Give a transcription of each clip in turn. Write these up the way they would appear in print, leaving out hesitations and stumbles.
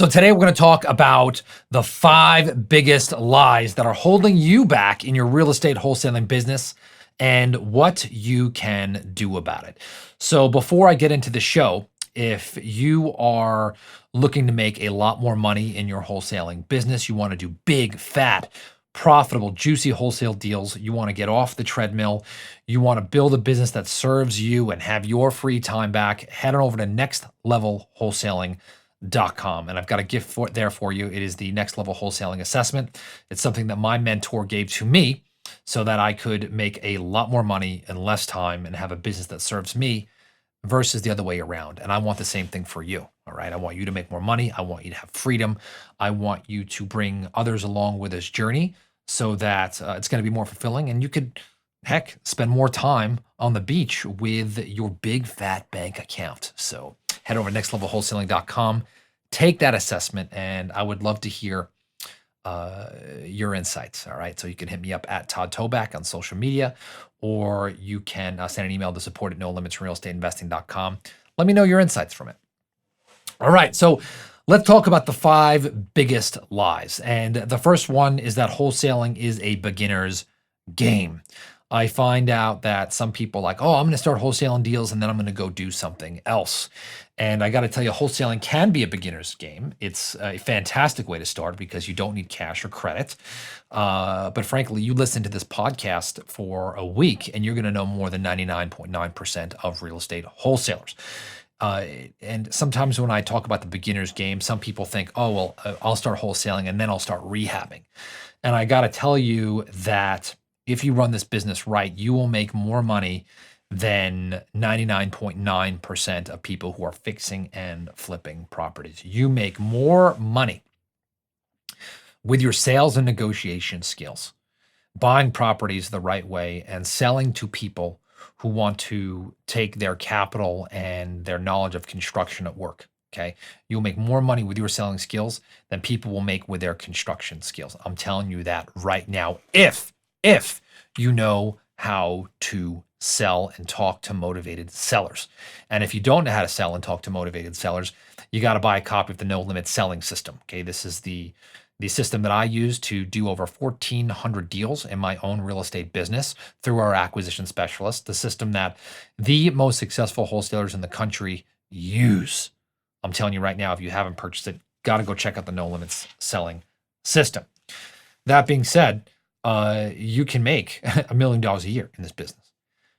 So today we're going to talk about the 5 biggest lies that are holding you back in your real estate wholesaling business and what you can do about it. So before I get into the show, if you are looking to make a lot more money in your wholesaling business, you want to do big, fat, profitable, juicy wholesale deals, you want to get off the treadmill, you want to build a business that serves you and have your free time back, head on over to nextlevelwholesaling.com. And I've got a gift there for you. It is the Next Level Wholesaling Assessment. It's something that my mentor gave to me so that I could make a lot more money in less time and have a business that serves me versus the other way around. And I want the same thing for you. All right. I want you to make more money. I want you to have freedom. I want you to bring others along with this journey so that it's going to be more fulfilling and you could, heck, spend more time on the beach with your big fat bank account. So head over to nextlevelwholesaling.com, take that assessment, and I would love to hear your insights. All right. So you can hit me up at Todd Toback on social media, or you can send an email to support@nolimitsrealestateinvesting.com. Let me know your insights from it. All right. So let's talk about the 5 biggest lies. And the first one is that wholesaling is a beginner's game. I find out that some people like, oh, I'm going to start wholesaling deals and then I'm going to go do something else. And I got to tell you, wholesaling can be a beginner's game. It's a fantastic way to start because you don't need cash or credit. But frankly, you listen to this podcast for a week and you're going to know more than 99.9% of real estate wholesalers. And sometimes when I talk about the beginner's game, some people think, oh, well, I'll start wholesaling and then I'll start rehabbing. And I got to tell you that if you run this business right, you will make more money than 99.9% of people who are fixing and flipping properties. You make more money with your sales and negotiation skills, buying properties the right way and selling to people who want to take their capital and their knowledge of construction at work. Okay. You'll make more money with your selling skills than people will make with their construction skills. I'm telling you that right now. If you know how to sell and talk to motivated sellers. And if you don't know how to sell and talk to motivated sellers, you got to buy a copy of the No Limit Selling System. Okay. This is the system that I use to do over 1,400 deals in my own real estate business through our acquisition specialist, the system that the most successful wholesalers in the country use. I'm telling you right now, if you haven't purchased it, got to go check out the No Limits Selling System. That being said, you can make $1 million a year in this business.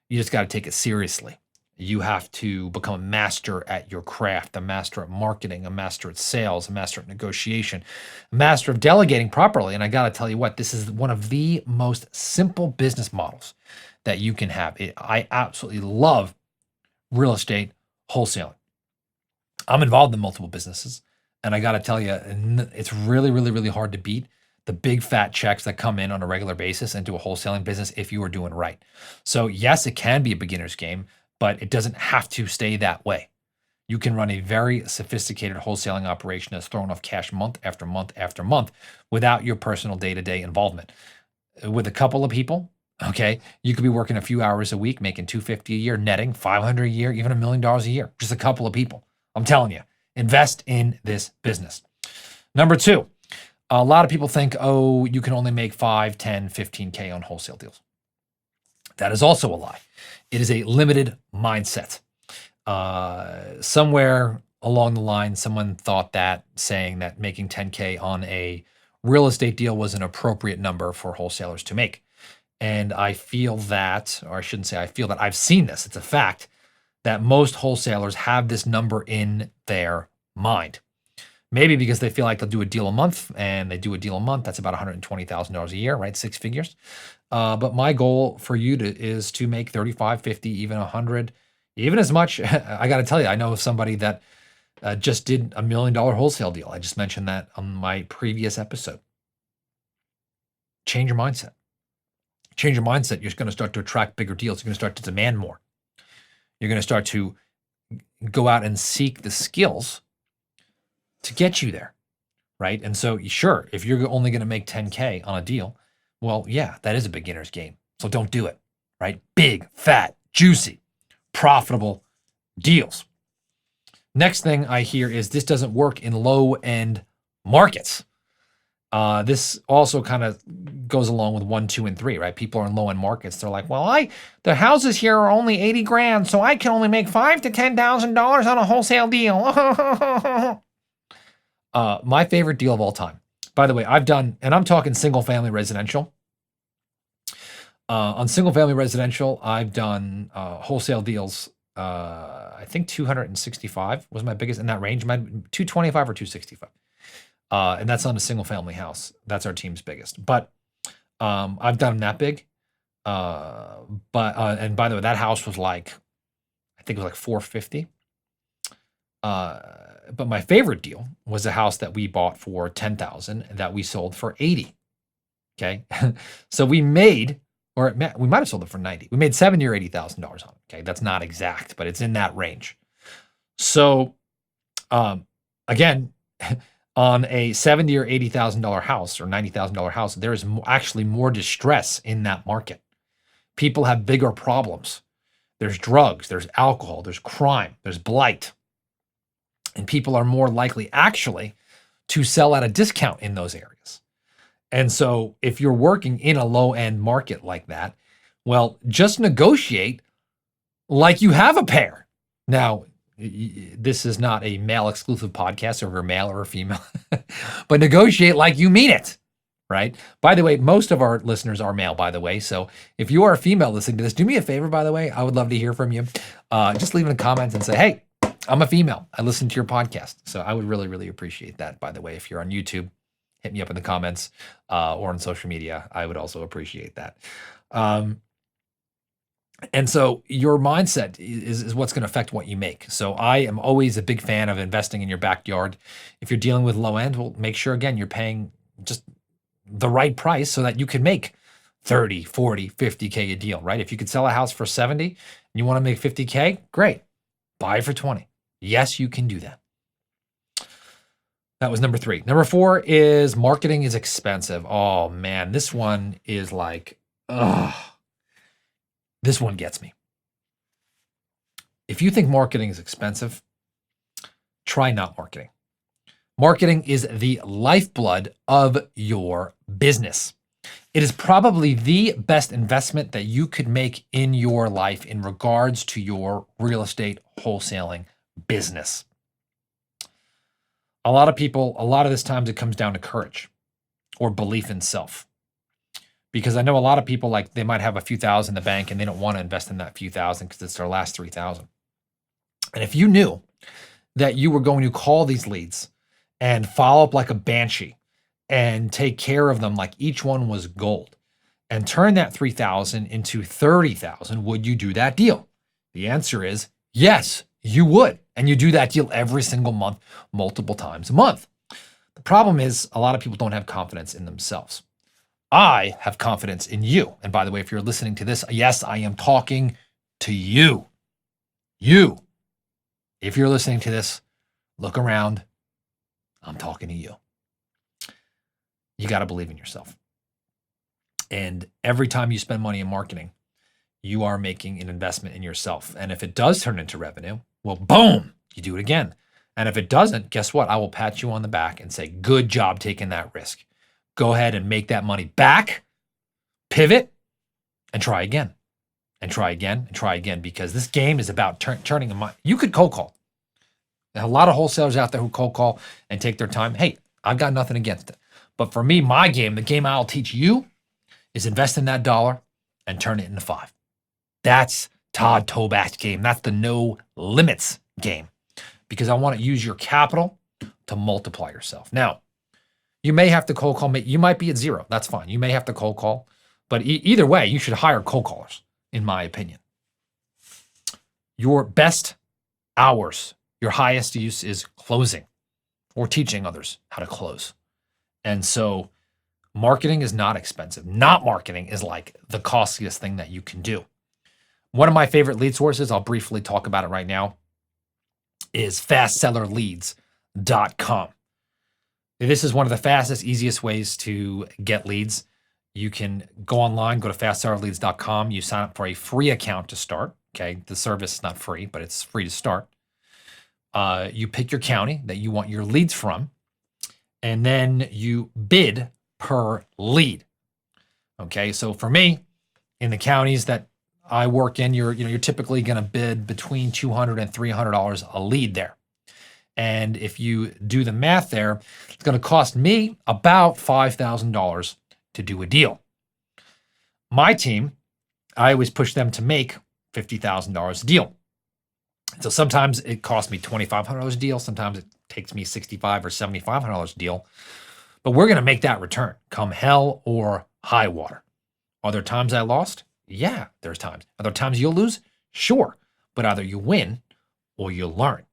You just got to take it seriously. You have to become a master at your craft, a master at marketing, a master at sales, a master at negotiation, a master of delegating properly. And I got to tell you what, this is one of the most simple business models that you can have. I absolutely love real estate wholesaling. I'm involved in multiple businesses, and I got to tell you, it's really, really, really hard to beat the big fat checks that come in on a regular basis into a wholesaling business if you are doing right. So yes, it can be a beginner's game, but it doesn't have to stay that way. You can run a very sophisticated wholesaling operation that's throwing off cash month after month after month without your personal day-to-day involvement. With a couple of people, okay, you could be working a few hours a week, making $250 a year, netting $500 a year, even $1 million a year. Just a couple of people. I'm telling you, invest in this business. Number 2, a lot of people think, oh, you can only make 5, 10, 15K on wholesale deals. That is also a lie. It is a limited mindset. Somewhere along the line, someone thought that saying that making 10K on a real estate deal was an appropriate number for wholesalers to make. And I feel that, or I shouldn't say I feel that, I've seen this. It's a fact that most wholesalers have this number in their mind. Maybe because they feel like they'll do a deal a month, and they do a deal a month. That's about $120,000 a year, right? 6 figures. But my goal for you is to make 35, 50, even 100, even as much. I got to tell you, I know somebody that just did $1 million wholesale deal. I just mentioned that on my previous episode. Change your mindset. Change your mindset. You're going to start to attract bigger deals. You're going to start to demand more. You're going to start to go out and seek the skills to get you there, right? And so sure, if you're only going to make 10K on a deal, well, yeah, that is a beginner's game. So don't do it, right? Big, fat, juicy, profitable deals. Next thing I hear is this doesn't work in low-end markets. This also kind of goes along with 1, 2, and 3, right? People are in low-end markets. They're like, well, the houses here are only 80 grand, so I can only make $5,000 to $10,000 on a wholesale deal. My favorite deal of all time. By the way, I've done, and I'm talking single-family residential. On single-family residential, I've done wholesale deals. I think 265 was my biggest in that range. My 225 or 265. And that's on a single family house. That's our team's biggest. But I've done them that big. And by the way, that house was like, I think it was like 450. But my favorite deal was a house that we bought for 10,000 that we sold for 80. Okay. So we made, or we might have sold it for 90. We made $70,000 or $80,000 on it. Okay. That's not exact, but it's in that range. So, again, on a $70,000 or $80,000 house or $90,000 house, there is actually more distress in that market. People have bigger problems. There's drugs, there's alcohol, there's crime, there's blight. And people are more likely actually to sell at a discount in those areas. And so if you're working in a low-end market like that, well, just negotiate like you have a pair. Now, this is not a male exclusive podcast, so if you're male or female, but negotiate like you mean it, right? By the way, most of our listeners are male, by the way. So if you are a female listening to this, do me a favor, by the way. I would love to hear from you. Just leave in the comments and say, hey, I'm a female. I listen to your podcast. So I would really, really appreciate that. By the way, if you're on YouTube, hit me up in the comments or on social media. I would also appreciate that. And so your mindset is what's going to affect what you make. So I am always a big fan of investing in your backyard. If you're dealing with low end, well, make sure, again, you're paying just the right price so that you can make 30, 40, 50K a deal, right? If you could sell a house for 70 and you want to make 50K, great. Buy it for 20. Yes, you can do that. That was number 3. Number 4 is marketing is expensive. Oh man, this one is like, ugh. This one gets me. If you think marketing is expensive, try not marketing. Marketing is the lifeblood of your business. It is probably the best investment that you could make in your life in regards to your real estate wholesaling business. A lot of people, a lot of this times it comes down to courage or belief in self. Because I know a lot of people, like, they might have a few thousand in the bank and they don't want to invest in that few thousand because it's their last 3,000. And if you knew that you were going to call these leads and follow up like a banshee and take care of them like each one was gold and turn that 3,000 into 30,000, would you do that deal? The answer is yes, you would. And you do that deal every single month, multiple times a month. The problem is a lot of people don't have confidence in themselves. I have confidence in you. And by the way, if you're listening to this, yes, I am talking to you. You. If you're listening to this, look around. I'm talking to you. You got to believe in yourself. And every time you spend money in marketing, you are making an investment in yourself. And if it does turn into revenue, well, boom, you do it again. And if it doesn't, guess what? I will pat you on the back and say, good job taking that risk. Go ahead and make that money back, pivot, and try again, and try again, and try again, because this game is about turning a mind. You could cold call. There are a lot of wholesalers out there who cold call and take their time. Hey, I've got nothing against it. But for me, my game, the game I'll teach you is invest in that dollar and turn it into 5. That's Todd Toback's game. That's the no limits game, because I want to use your capital to multiply yourself. Now, you may have to cold call. You might be at 0. That's fine. You may have to cold call. But either way, you should hire cold callers, in my opinion. Your best hours, your highest use is closing or teaching others how to close. And so marketing is not expensive. Not marketing is like the costliest thing that you can do. One of my favorite lead sources, I'll briefly talk about it right now, is fastsellerleads.com. This is one of the fastest, easiest ways to get leads. You can go online, go to fastsellerleads.com. You sign up for a free account to start. Okay, the service is not free, but it's free to start. You pick your county that you want your leads from, and then you bid per lead. Okay, so for me, in the counties that I work in, you're typically going to bid between $200 and $300 a lead there. And if you do the math there, it's going to cost me about $5,000 to do a deal. My team, I always push them to make $50,000 a deal. So sometimes it costs me $2,500 a deal. Sometimes it takes me $6,500 or $7,500 a deal. But we're going to make that return come hell or high water. Are there times I lost? Yeah, there's times. Are there times you'll lose? Sure. But either you win or you learn.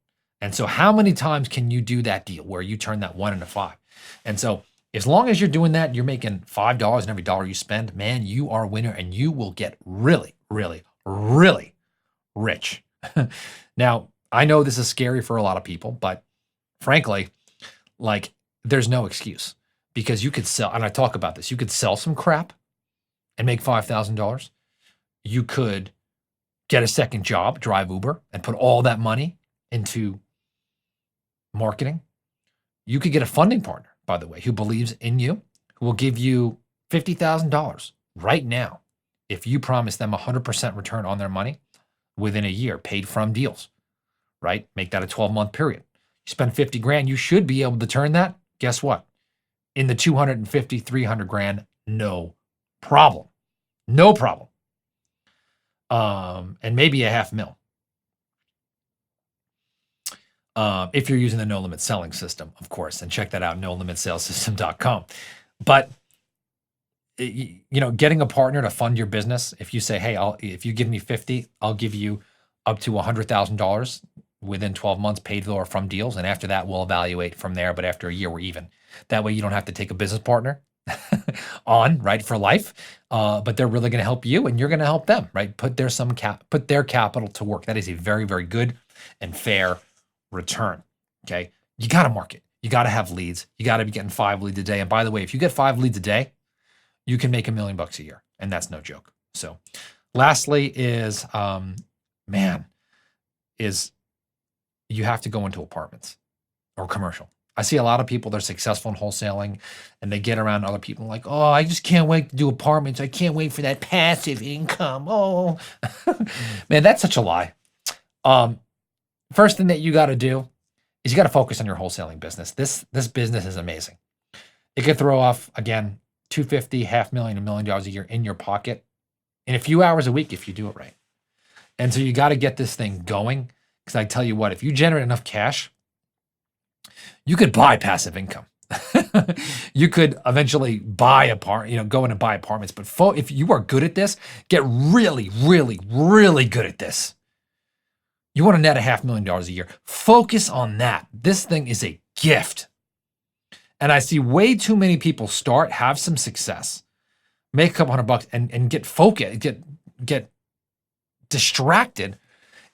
And so how many times can you do that deal where you turn that 1 into 5? And so as long as you're doing that, you're making $5 in every dollar you spend, man, you are a winner and you will get really, really, really rich. Now, I know this is scary for a lot of people, but frankly, like there's no excuse because you could sell, and I talk about this, you could sell some crap and make $5,000. You could get a second job, drive Uber, and put all that money into marketing. You could get a funding partner, by the way, who believes in you, who will give you $50,000 right now if you promise them 100% return on their money within a year, paid from deals, right? Make that a 12-month period. You spend 50 grand, you should be able to turn that. Guess what? In the 250, 300 grand, no problem. No problem. And maybe a $500,000. If you're using the no limit selling system, of course, and check that out, nolimitsalessystem.com. But getting a partner to fund your business, if you say, hey, if you give me 50, I'll give you up to $100,000 within 12 months paid for from deals. And after that, we'll evaluate from there. But after a year, we're even. That way you don't have to take a business partner on, right, for life. But they're really going to help you and you're going to help them, right? Put their capital to work. That is a very, very good and fair return. Okay. You got to market. You got to have leads. You got to be getting 5 leads a day. And by the way, if you get 5 leads a day, you can make $1 million a year. And that's no joke. So lastly is, you have to go into apartments or commercial. I see a lot of people, they're successful in wholesaling and they get around other people like, oh, I just can't wait to do apartments. I can't wait for that passive income. Oh, man, that's such a lie. First thing that you got to do is you got to focus on your wholesaling business. This business is amazing. It could throw off, again, $250,000, $500,000, $1 million a year in your pocket in a few hours a week if you do it right. And so you got to get this thing going because I tell you what, if you generate enough cash, you could buy passive income. You could eventually buy go in and buy apartments. But if you are good at this, get really, really, really good at this. You want to net $500,000 a year. Focus on that. This thing is a gift. And I see way too many people have some success, make a couple $100 and get focused, get distracted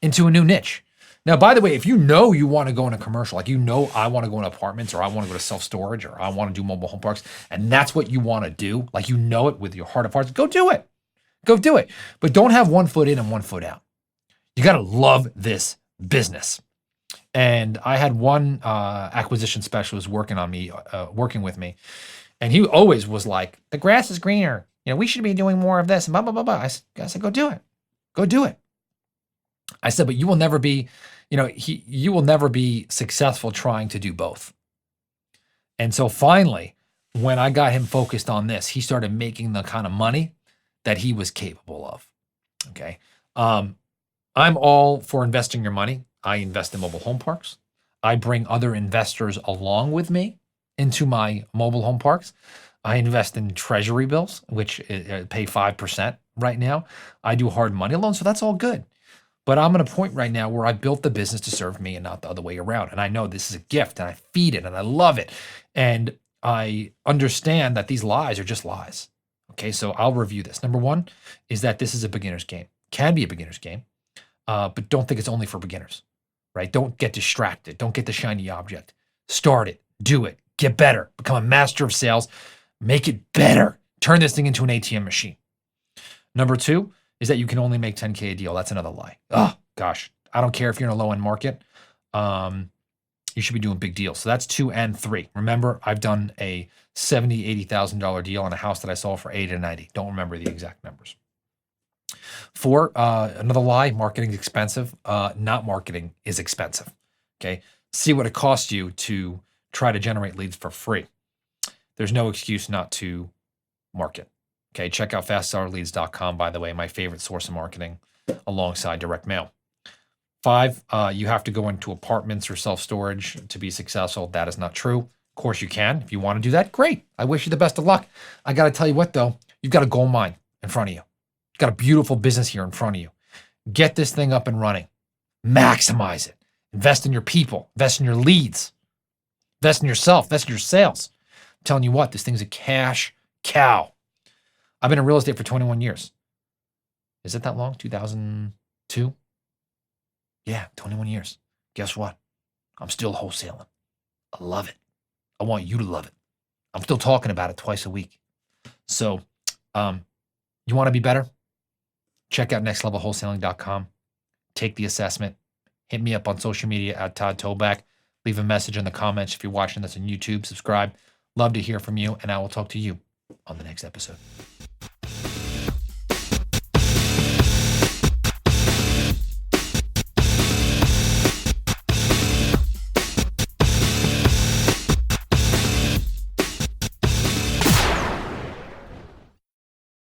into a new niche. Now, by the way, if you want to go in a commercial, like I want to go in apartments or I want to go to self-storage or I want to do mobile home parks, and that's what you want to do, like it with your heart of hearts, go do it. Go do it. But don't have one foot in and one foot out. You got to love this business. And I had one acquisition specialist working with me, and he always was like, the grass is greener. We should be doing more of this, and blah, blah, blah, blah. I said, go do it. Go do it. I said, but you will never be, you will never be successful trying to do both. And so finally, when I got him focused on this, he started making the kind of money that he was capable of. Okay. I'm all for investing your money. I invest in mobile home parks. I bring other investors along with me into my mobile home parks. I invest in treasury bills, which pay 5% right now. I do hard money loans, so that's all good. But I'm at a point right now where I built the business to serve me and not the other way around. And I know this is a gift and I feed it and I love it. And I understand that these lies are just lies. Okay, so I'll review this. Number one is that this is a beginner's game. Can be a beginner's game, but don't think it's only for beginners, right? Don't get distracted. Don't get the shiny object. Start it, do it, get better, become a master of sales, make it better. Turn this thing into an ATM machine. Number two is that you can only make 10K a deal. That's another lie. Oh, gosh. I don't care if you're in a low-end market. you should be doing big deals. So that's 2 and 3. Remember, I've done a $70,000, $80,000 deal on a house that I sold for 80 to 90. Don't remember the exact numbers. 4, another lie, marketing is expensive. Not marketing is expensive. Okay. See what it costs you to try to generate leads for free. There's no excuse not to market. Okay. Check out fastsellerleads.com, by the way, my favorite source of marketing alongside direct mail. 5, you have to go into apartments or self-storage to be successful. That is not true. Of course you can. If you want to do that, great. I wish you the best of luck. I got to tell you what, though, you've got a gold mine in front of you. You've got a beautiful business here in front of you. Get this thing up and running. Maximize it. Invest in your people. Invest in your leads. Invest in yourself. Invest in your sales. I'm telling you what, this thing's a cash cow. I've been in real estate for 21 years. Is it that long? 2002? Yeah, 21 years. Guess what? I'm still wholesaling. I love it. I want you to love it. I'm still talking about it twice a week. So, you want to be better? Check out nextlevelwholesaling.com. Take the assessment. Hit me up on social media at Todd Toback. Leave a message in the comments if you're watching this on YouTube. Subscribe. Love to hear from you, and I will talk to you on the next episode.